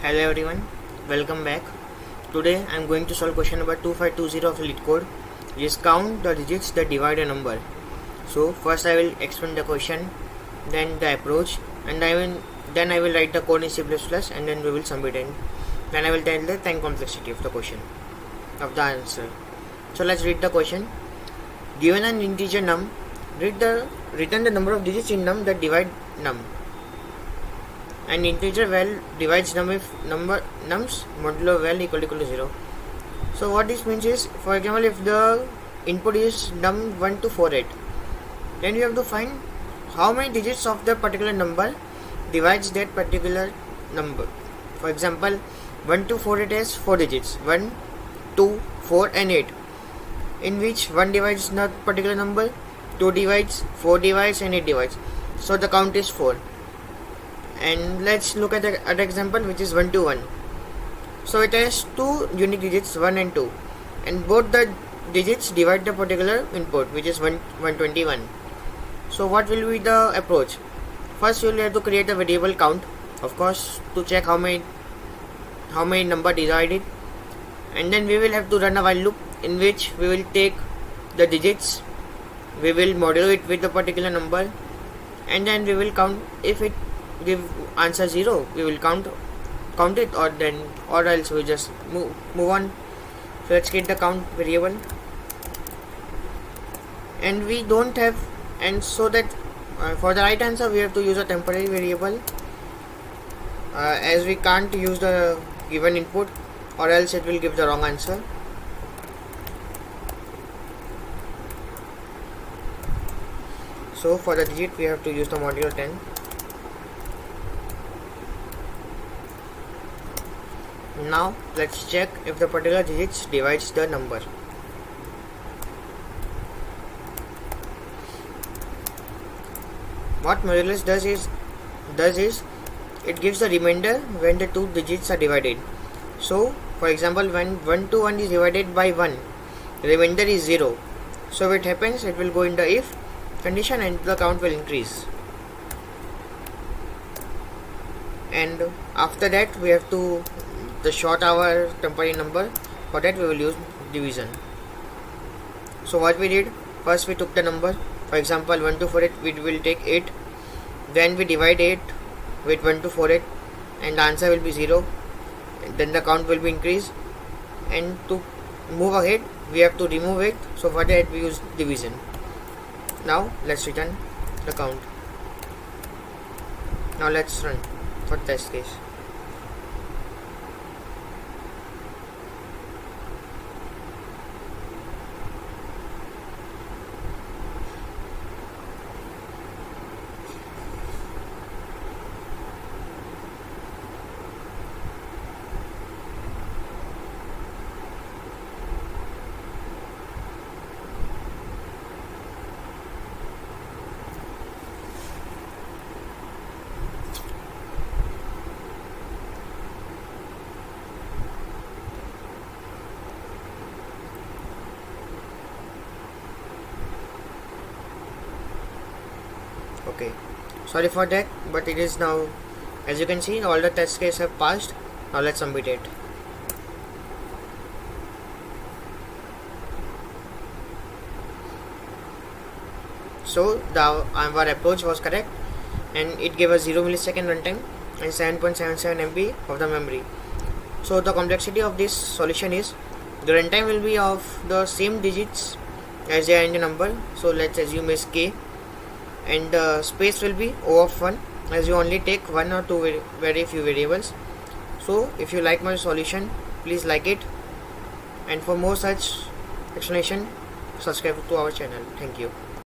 Hello everyone, welcome back. Today I am going to solve question number 2520 of LeetCode, which is count the digits that divide a number. So first I will explain the question, then the approach, and then I will write the code in C++, and then we will submit it. Then I will tell the time complexity of the question, of the answer. So let's read the question. Given an integer num, return the number of digits in num that divide num. An integer val divides num if nums modulo val equal to 0. So what this means is, for example, if the input is num 1 to 48, then we have to find how many digits of the particular number divides that particular number. For example, 1 to 48 has 4 digits, 1, 2, 4 and 8, in which 1 divides that particular number, 2 divides, 4 divides and 8 divides. So the count is 4. And let's look at the example, which is 1 to 1. So it has 2 unique digits, 1 and 2, and both the digits divide the particular input, which is 121. So what will be the approach? First we will have to create a variable count, of course, to check how many number divided, and then we will have to run a while loop in which we will take the digits, we will modulo it with the particular number, and then we will count. If it give answer 0, we will count it, or else we just move on. So let's get the count variable, and we don't have, and so that for the right answer we have to use a temporary variable, as we can't use the given input, or else it will give the wrong answer. So for the digit we have to use the modulo 10. Now let's check if the particular digits divides the number. What modulus does is it gives the remainder when the two digits are divided. So for example, when 1 to 1 is divided by 1, the remainder is 0. So if it happens, it will go in the if condition and the count will increase. And after that we have to short our temporary number. For that we will use division. So what we did, first we took the number, for example 1 to 48, we will take 8, then we divide 8 with 1 to 48, and the answer will be 0, and then the count will be increased, and to move ahead we have to remove it. So for that we use division. Now let's return the count. Now let's run for test case. Okay, sorry for that, but it is now, as you can see, all the test cases have passed. Now let's submit it. So our approach was correct, and it gave us 0 millisecond runtime and 7.77 MB of the memory. So the complexity of this solution is, the runtime will be of the same digits as they are in the number. So let's assume is k, and the space will be O of 1, as you only take 1 or 2 very few variables. So if you like my solution, please like it, and for more such explanation, subscribe to our channel. Thank you.